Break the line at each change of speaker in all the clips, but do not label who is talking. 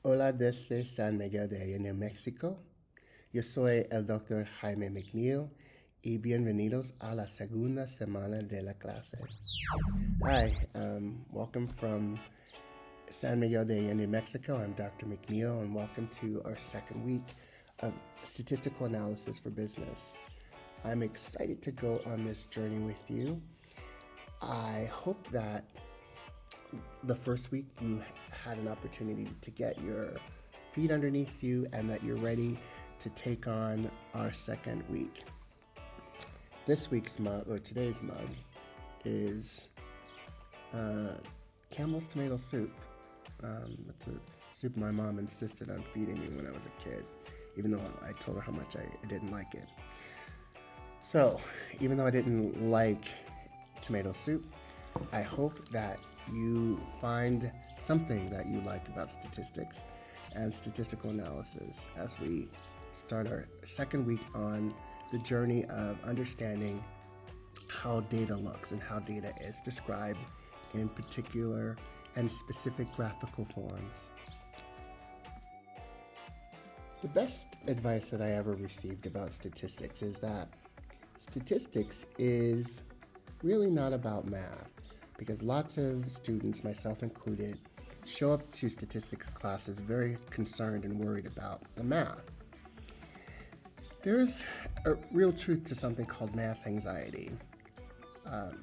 Hola desde San Miguel de Allende, México. Yo soy el Dr. Jaime McNeil y bienvenidos a la segunda semana de la clase. Hi, welcome from San Miguel de Allende, Mexico. I'm Dr. McNeil, and welcome to our second week of statistical analysis for business. I'm excited to go on this journey with you. I hope that the first week you had an opportunity to get your feet underneath you and that you're ready to take on our second week. This week's mug, or today's mug, is Campbell's tomato soup. It's a soup my mom insisted on feeding me when I was a kid, even though I told her how much I didn't like it. So, even though I didn't like tomato soup, I hope that you find something that you like about statistics and statistical analysis as we start our second week on the journey of understanding how data looks and how data is described in particular and specific graphical forms. The best advice that I ever received about statistics is that statistics is really not about math, because lots of students, myself included, show up to statistics classes very concerned and worried about the math. There is a real truth to something called math anxiety.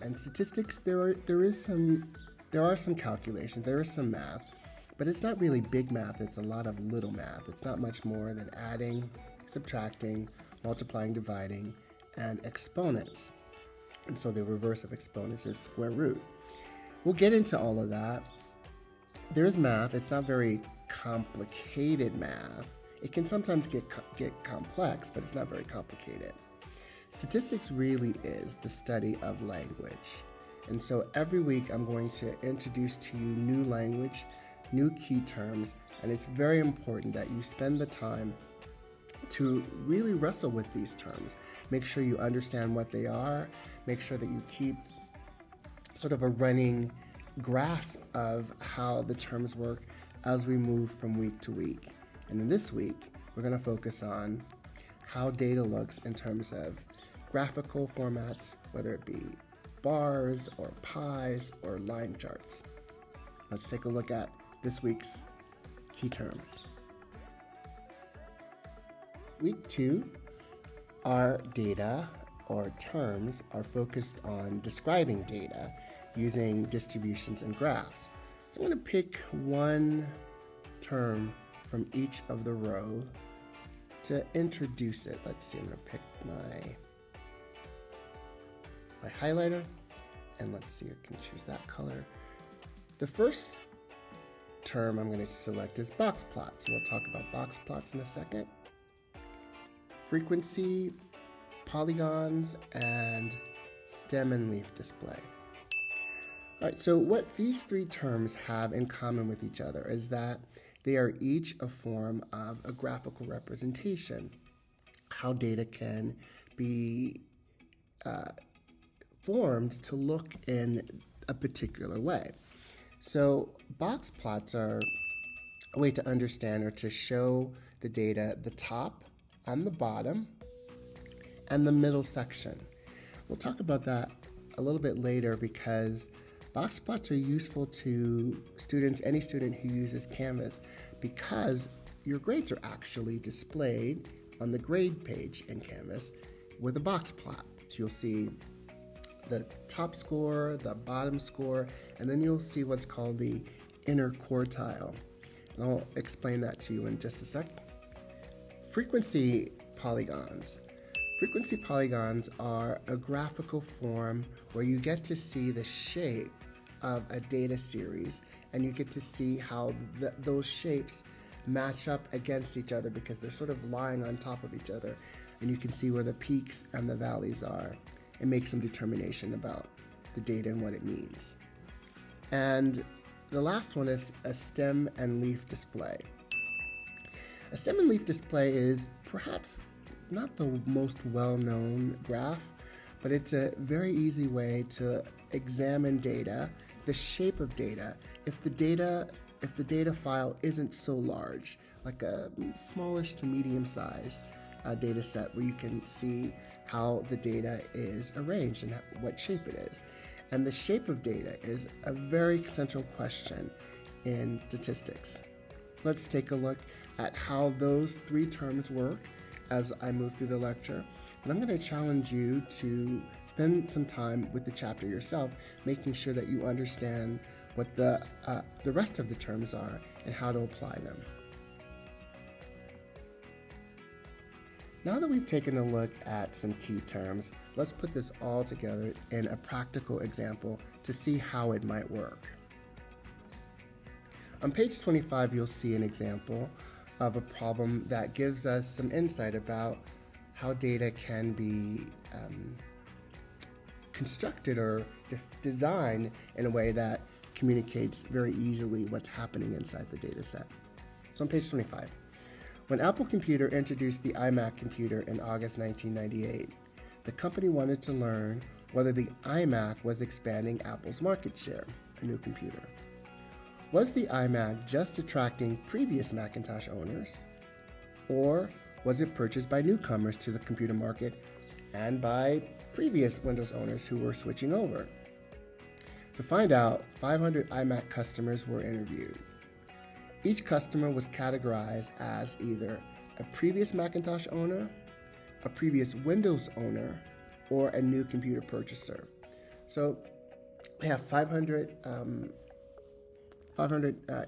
And statistics, there are some calculations, there is some math, but it's not really big math, it's a lot of little math. It's not much more than adding, subtracting, multiplying, dividing, and exponents. And so the reverse of exponents is square root. We'll get into all of that. There's math. It's not very complicated math. It can sometimes get complex, but it's not very complicated. Statistics really is the study of language. And so every week I'm going to introduce to you new language, new key terms, and it's very important that you spend the time to really wrestle with these terms. Make sure you understand what they are. Make sure that you keep sort of a running grasp of how the terms work as we move from week to week. And in this week, we're going to focus on how data looks in terms of graphical formats, whether it be bars or pies or line charts. Let's take a look at this week's key terms. Week 2, our data or terms are focused on describing data using distributions and graphs. So I'm going to pick one term from each of the rows to introduce it. Let's see, I'm going to pick my highlighter, and let's see, I can choose that color. The first term I'm going to select is box plots. We'll talk about box plots in a second. Frequency, polygons, and stem and leaf display. All right, so what these three terms have in common with each other is that they are each a form of a graphical representation, how data can be formed to look in a particular way. So box plots are a way to understand or to show the data, the top and the bottom, and the middle section. We'll talk about that a little bit later because box plots are useful to students, any student who uses Canvas, because your grades are actually displayed on the grade page in Canvas with a box plot. So you'll see the top score, the bottom score, and then you'll see what's called the inner quartile. And I'll explain that to you in just a sec. Frequency polygons. Frequency polygons are a graphical form where you get to see the shape of a data series, and you get to see how those shapes match up against each other because they're sort of lying on top of each other, and you can see where the peaks and the valleys are and make some determination about the data and what it means. And the last one is a stem and leaf display. A stem and leaf display is perhaps not the most well-known graph, but it's a very easy way to examine data, the shape of data. If if the data file isn't so large, like a smallish to medium size data set where you can see how the data is arranged and what shape it is. And the shape of data is a very central question in statistics. So let's take a look at how those three terms work as I move through the lecture. And I'm going to challenge you to spend some time with the chapter yourself, making sure that you understand what the rest of the terms are and how to apply them. Now that we've taken a look at some key terms, let's put this all together in a practical example to see how it might work. On page 25, you'll see an example of a problem that gives us some insight about how data can be constructed or designed in a way that communicates very easily what's happening inside the data set. So on page 25, when Apple Computer introduced the iMac computer in August 1998, the company wanted to learn whether the iMac was expanding Apple's market share, a new computer. Was the iMac just attracting previous Macintosh owners, or was it purchased by newcomers to the computer market and by previous Windows owners who were switching over? To find out, 500 iMac customers were interviewed. Each customer was categorized as either a previous Macintosh owner, a previous Windows owner, or a new computer purchaser. So we have 500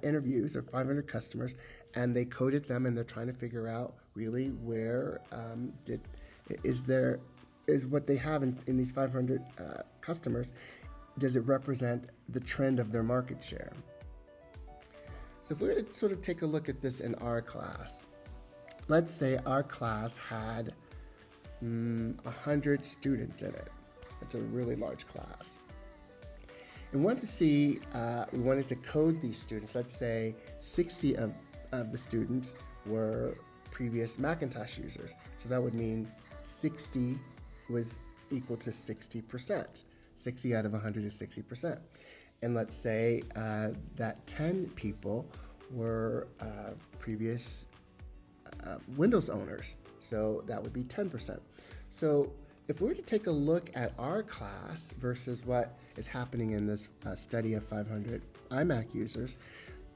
interviews or 500 customers, and they coded them, and they're trying to figure out really where is what they have in these 500 customers, does it represent the trend of their market share? So if we were to sort of take a look at this in our class, let's say our class had 100 students in it. That's a really large class. And we wanted to code these students. Let's say 60 of the students were previous Macintosh users. So that would mean 60 was equal to 60%. 60 out of 100 is 60%. And let's say that 10 people were previous Windows owners. So that would be 10%. So if we were to take a look at our class versus what is happening in this study of 500 iMac users,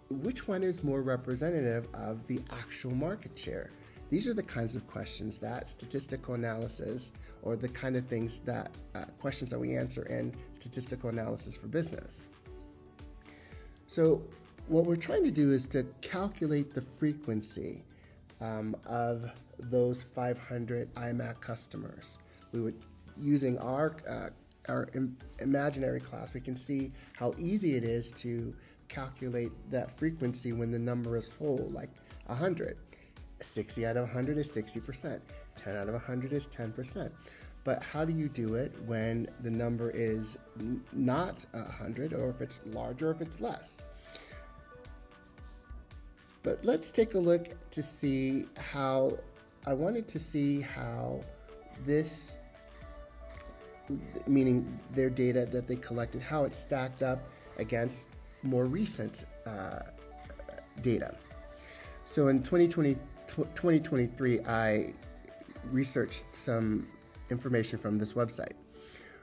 which one is more representative of the actual market share? These are the kinds of questions that statistical analysis, or the kind of things that questions that we answer in statistical analysis for business. So what we're trying to do is to calculate the frequency of those 500 iMac customers. We would, using our imaginary class, we can see how easy it is to calculate that frequency when the number is whole, like 100. 60 out of 100 is 60%. 10 out of 100 is 10%. But how do you do it when the number is not 100, or if it's larger, or if it's less? But let's take a look to see how, I wanted to see how this, meaning their data that they collected, how it stacked up against more recent data. So in 2023, I researched some information from this website.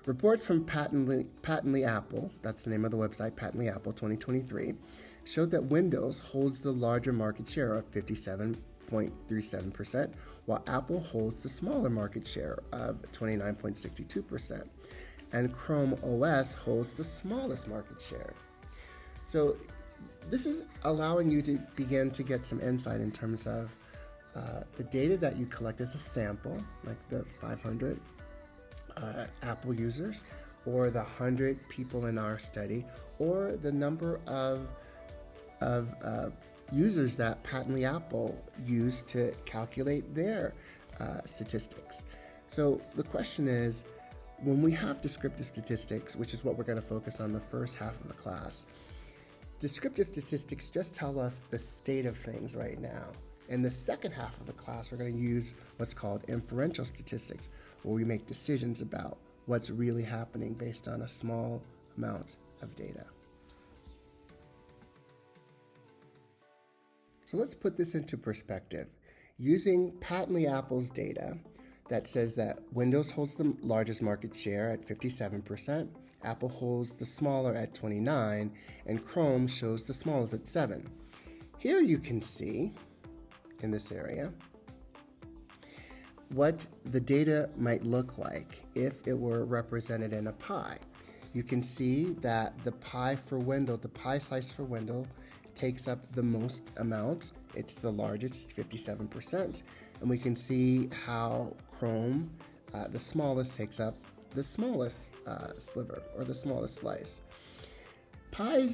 Reports from Patently Apple, that's the name of the website, Patently Apple 2023, showed that Windows holds the larger market share of 57.37%, while Apple holds the smaller market share of 29.62%, and Chrome OS holds the smallest market share. So this is allowing you to begin to get some insight in terms of the data that you collect as a sample, like the 500 Apple users, or the 100 people in our study, or the number of users that Patently Apple used to calculate their statistics. So the question is, when we have descriptive statistics, which is what we're going to focus on the first half of the class, descriptive statistics just tell us the state of things right now. In the second half of the class, we're going to use what's called inferential statistics, where we make decisions about what's really happening based on a small amount of data. So let's put this into perspective. Using Patently Apple's data that says that Windows holds the largest market share at 57%, Apple holds the smaller at 29%, and Chrome shows the smallest at 7%. Here you can see, in this area, what the data might look like if it were represented in a pie. You can see that the pie slice for Windows takes up the most amount. It's the largest, 57%. And we can see how Chrome, the smallest, takes up the smallest sliver or the smallest slice. Pie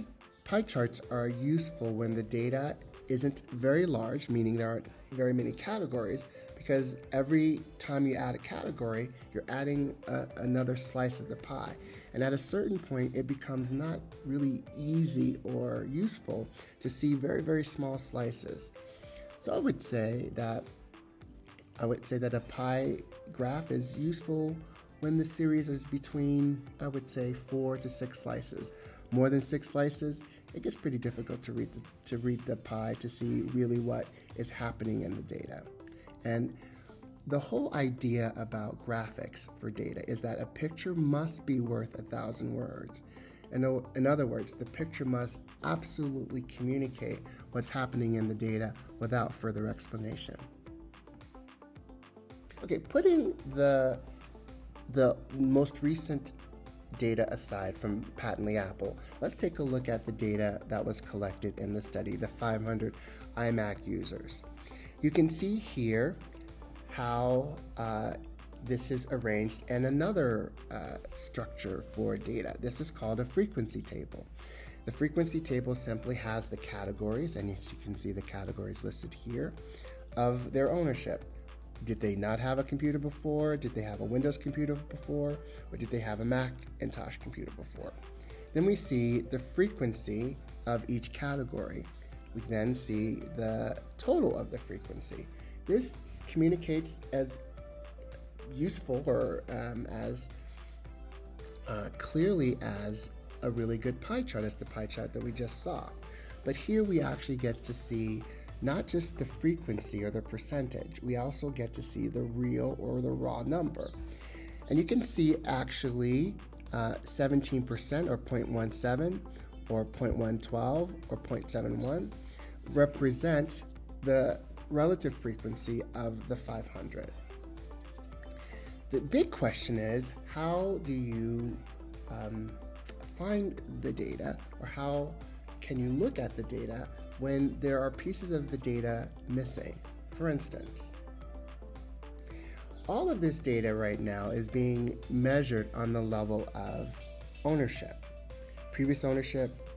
charts are useful when the data isn't very large, meaning there aren't very many categories, because every time you add a category, you're adding another slice of the pie. And at a certain point, it becomes not really easy or useful to see very, very small slices. So I would say that a pie graph is useful when the series is between, I would say, 4 to 6 slices. More than 6 slices, it gets pretty difficult to read the pie to see really what is happening in the data. And the whole idea about graphics for data is that a picture must be worth 1,000 words. In other words, the picture must absolutely communicate what's happening in the data without further explanation. Okay, putting the most recent data aside from Patently Apple, let's take a look at the data that was collected in the study, the 500 iMac users. You can see here how this is arranged in another structure for data. This is called a frequency table. The frequency table simply has the categories, and you can see the categories listed here, of their ownership. Did they not have a computer before? Did they have a Windows computer before? Or did they have a Macintosh computer before? Then we see the frequency of each category. We then see the total of the frequency. This communicates as useful or as clearly as a really good pie chart, as the pie chart that we just saw. But here we actually get to see not just the frequency or the percentage, we also get to see the real or the raw number. And you can see actually 17% or 0.17 or 0.112 or 0.71 represent the relative frequency of the 500. The big question is, how do you find the data, or how can you look at the data when there are pieces of the data missing? For instance, all of this data right now is being measured on the level of ownership, previous ownership,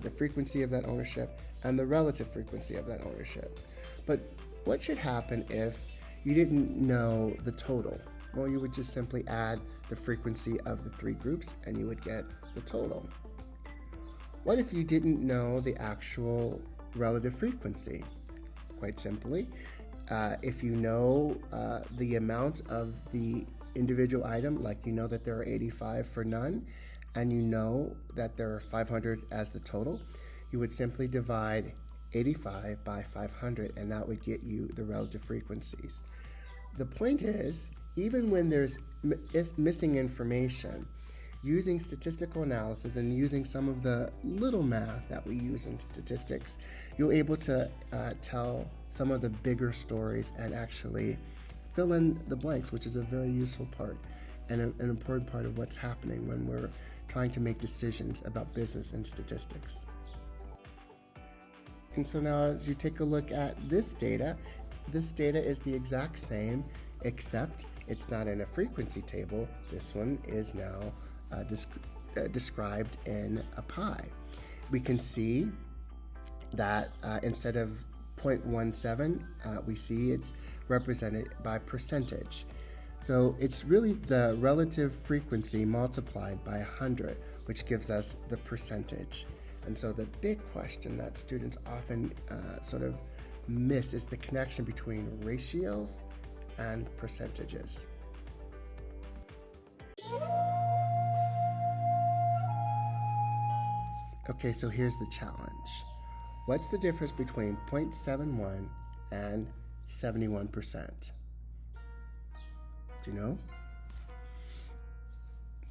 the frequency of that ownership, and the relative frequency of that ownership. But what should happen if you didn't know the total? Well, you would just simply add the frequency of the 3 groups and you would get the total. What if you didn't know the actual relative frequency? Quite simply, if you know the amount of the individual item, like you know that there are 85 for none, and you know that there are 500 as the total, you would simply divide 85 by 500, and that would get you the relative frequencies. The point is, even when there's missing information, using statistical analysis and using some of the little math that we use in statistics, you're able to tell some of the bigger stories and actually fill in the blanks, which is a very useful part and an important part of what's happening when we're trying to make decisions about business and statistics. And so now as you take a look at this data is the exact same, except it's not in a frequency table. This one is now described in a pie. We can see that instead of 0.17, we see it's represented by percentage. So it's really the relative frequency multiplied by 100, which gives us the percentage. And so the big question that students often sort of miss is the connection between ratios and percentages. Okay, so here's the challenge. What's the difference between 0.71 and 71%? Do you know?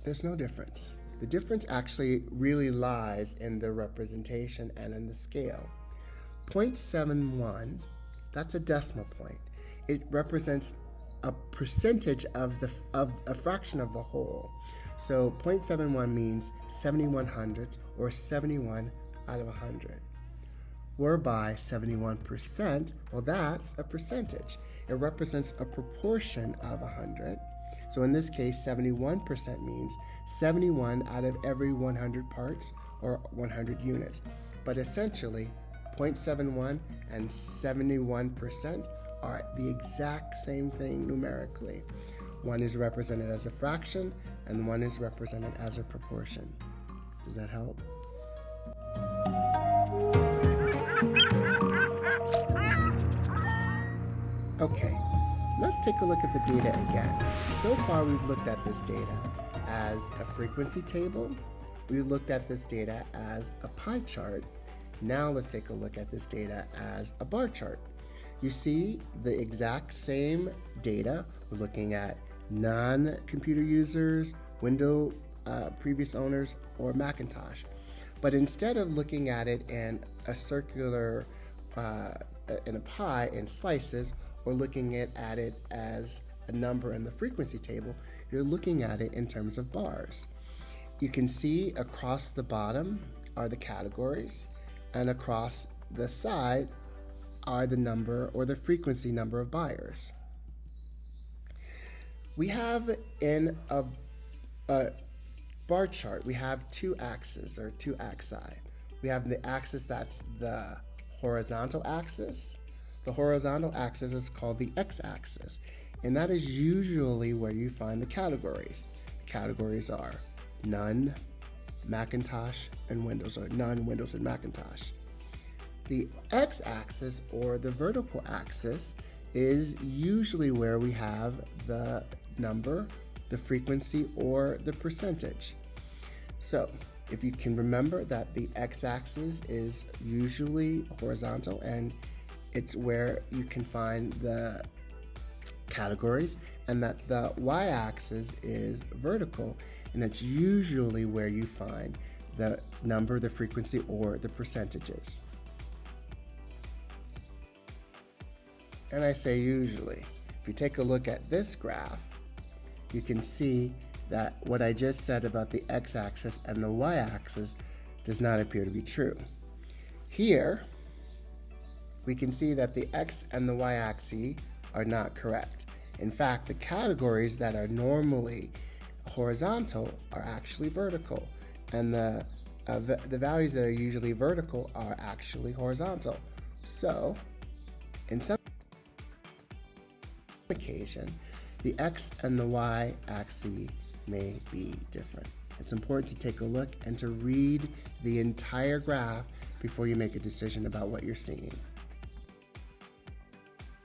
There's no difference. The difference actually really lies in the representation and in the scale. 0.71, that's a decimal point. It represents a percentage of a fraction of the whole. So 0.71 means 71 hundredths, or 71 out of 100. Whereby 71%, well, that's a percentage. It represents a proportion of 100. So in this case, 71% means 71 out of every 100 parts, or 100 units. But essentially, 0.71 and 71% are the exact same thing numerically. One is represented as a fraction, and one is represented as a proportion. Does that help? Okay, let's take a look at the data again. So far, we've looked at this data as a frequency table. We've looked at this data as a pie chart. Now let's take a look at this data as a bar chart. You see the exact same data. We're looking at non-computer users, Windows previous owners, or Macintosh. But instead of looking at it in a circular, in a pie in slices, or looking at it as a number in the frequency table, you're looking at it in terms of bars. You can see across the bottom are the categories, and across the side are the number or the frequency number of buyers. We have in a bar chart, we have two axes or two axi. We have the axis that's the horizontal axis. The horizontal axis is called the x-axis, and that is usually where you find the categories. Categories are none, Macintosh, and Windows, or none, Windows, and Macintosh. The x-axis, or the vertical axis, is usually where we have the number, the frequency, or the percentage. So if you can remember that the x-axis is usually horizontal, and it's where you can find the categories, and that the y-axis is vertical, and it's usually where you find the number, the frequency, or the percentages. And I say usually. If you take a look at this graph, you can see that what I just said about the x-axis and the y-axis does not appear to be true. Here, we can see that the x and the y-axis are not correct. In fact, the categories that are normally horizontal are actually vertical, and the values that are usually vertical are actually horizontal. So, in some occasion, the x and the y-axis may be different. It's important to take a look and to read the entire graph before you make a decision about what you're seeing.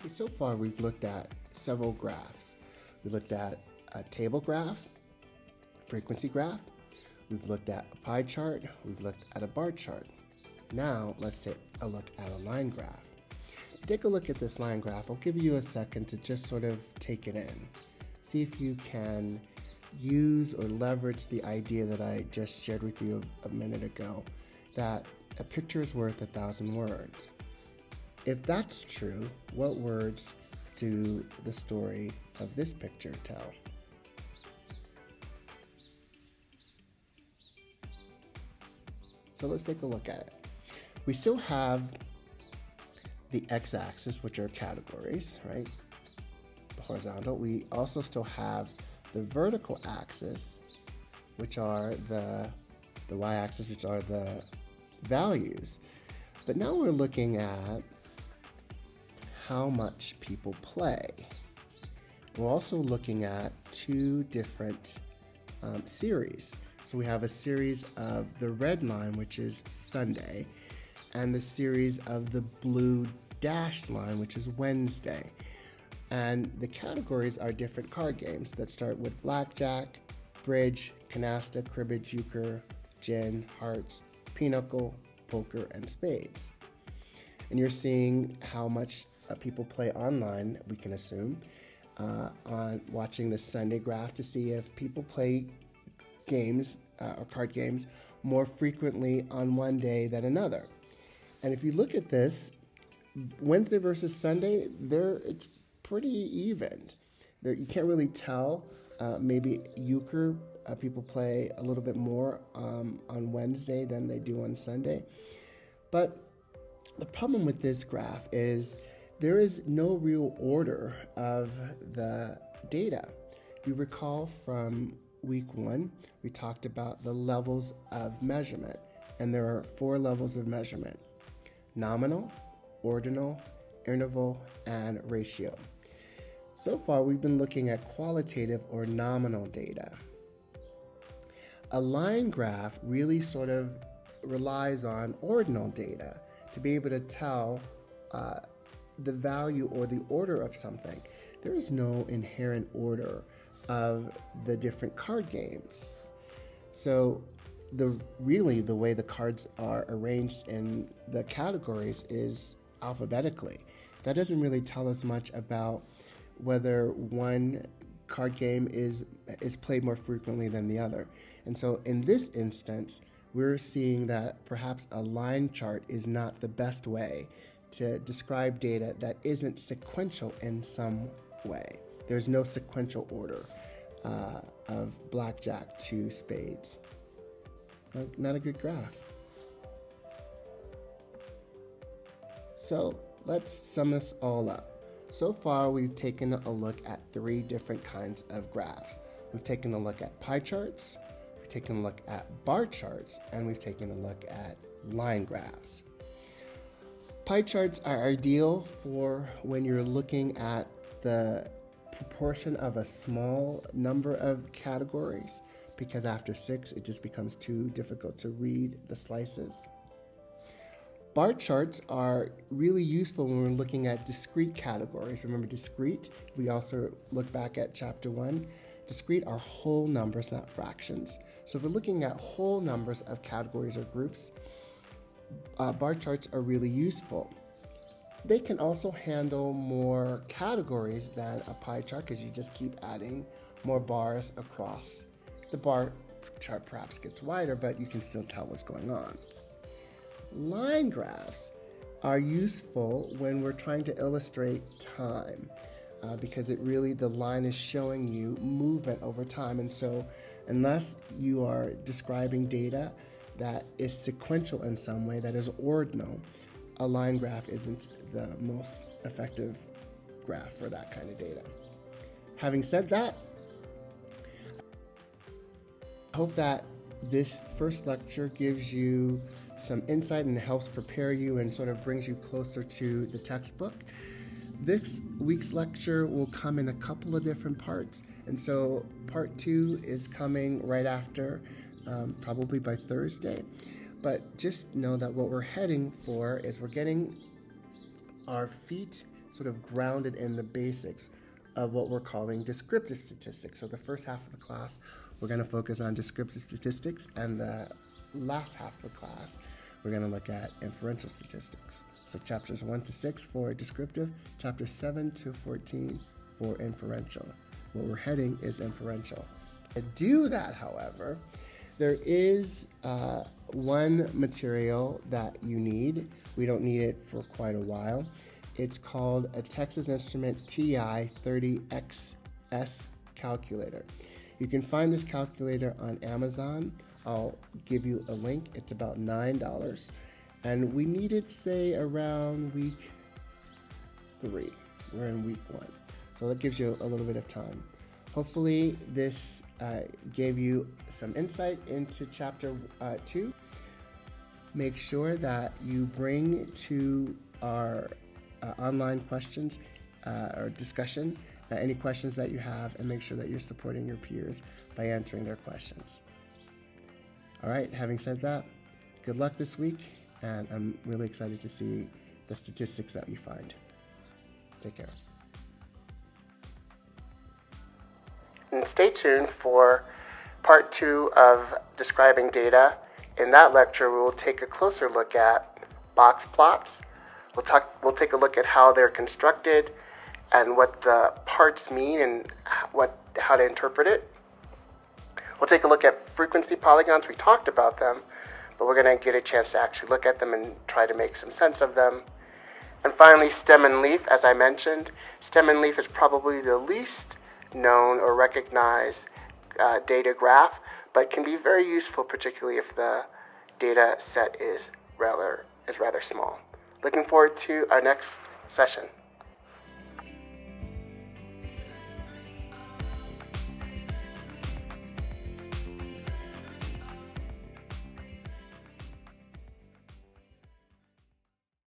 So far, we've looked at several graphs. We looked at a table graph, a frequency graph. We've looked at a pie chart. We've looked at a bar chart. Now, let's take a look at a line graph. Take a look at this line graph. I'll give you a second to just sort of take it in. See if you can use or leverage the idea that I just shared with you a minute ago, that a picture is worth 1,000 words. If that's true, what words do the story of this picture tell? So let's take a look at it. We still have the x-axis, which are categories, right? The horizontal. We also still have the vertical axis, which are the y-axis, which are the values. But now we're looking at how much people play. We're also looking at two different series. So we have a series of the red line, which is Sunday, and the series of the blue dashed line, which is Wednesday. And the categories are different card games that start with blackjack, bridge, canasta, cribbage, euchre, gin, hearts, pinochle, poker, and spades. and you're seeing how much people play online, we can assume, on watching the Sunday graph to see if people play games or card games more frequently on one day than another. And if you look at this, Wednesday versus Sunday, it's pretty even. You can't really tell. Maybe euchre, people play a little bit more on Wednesday than they do on Sunday. But the problem with this graph is there is no real order of the data. If you recall from week 1, we talked about the levels of measurement, and there are 4 levels of measurement: nominal, ordinal, interval, and ratio. So far, we've been looking at qualitative or nominal data. A line graph really sort of relies on ordinal data to be able to tell the value or the order of something. There is no inherent order of the different card games. So the way the cards are arranged in the categories is alphabetically. That doesn't really tell us much about whether one card game is played more frequently than the other. And so in this instance, we're seeing that perhaps a line chart is not the best way to describe data that isn't sequential in some way. There's no sequential order of blackjack to spades. Not a good graph. So let's sum this all up. So far, we've taken a look at 3 different kinds of graphs. We've taken a look at pie charts, we've taken a look at bar charts, and we've taken a look at line graphs. Pie charts are ideal for when you're looking at the proportion of a small number of categories, because after 6, it just becomes too difficult to read the slices. Bar charts are really useful when we're looking at discrete categories. Remember, discrete, we also look back at chapter 1. Discrete are whole numbers, not fractions. So if we're looking at whole numbers of categories or groups, bar charts are really useful. They can also handle more categories than a pie chart because you just keep adding more bars across. The bar chart perhaps gets wider, but you can still tell what's going on. Line graphs are useful when we're trying to illustrate time because the line is showing you movement over time. And so unless you are describing data that is sequential in some way, that is ordinal, a line graph isn't the most effective graph for that kind of data. Having said that, I hope that this first lecture gives you some insight and helps prepare you and sort of brings you closer to the textbook. This week's lecture will come in a couple of different parts, and so part 2 is coming right after, probably by Thursday. But just know that what we're heading for is we're getting our feet sort of grounded in the basics of what we're calling descriptive statistics. So the first half of the class, we're going to focus on descriptive statistics, and the last half of the class, we're going to look at inferential statistics. So chapters 1 to 6 for descriptive, chapters 7 to 14 for inferential. Where we're heading is inferential. To do that, however, there is one material that you need. We don't need it for quite a while. It's called a Texas Instrument TI 30XS calculator. You can find this calculator on Amazon. I'll give you a link. It's about $9. And we need it, say, around week 3. We're in week 1. So that gives you a little bit of time. Hopefully this gave you some insight into chapter 2. Make sure that you bring to our online questions or discussion any questions that you have, and make sure that you're supporting your peers by answering their questions. All right, having said that, good luck this week, and I'm really excited to see the statistics that you find. Take care. And stay tuned for part 2 of describing data. In that lecture, we will take a closer look at box plots. We'll take a look at how they're constructed and what the parts mean and how to interpret it. We'll take a look at frequency polygons. We talked about them, but we're going to get a chance to actually look at them and try to make some sense of them. And finally, stem and leaf, as I mentioned. Stem and leaf is probably the least known or recognized data graph, but can be very useful, particularly if the data set is rather small. Looking forward to our next session.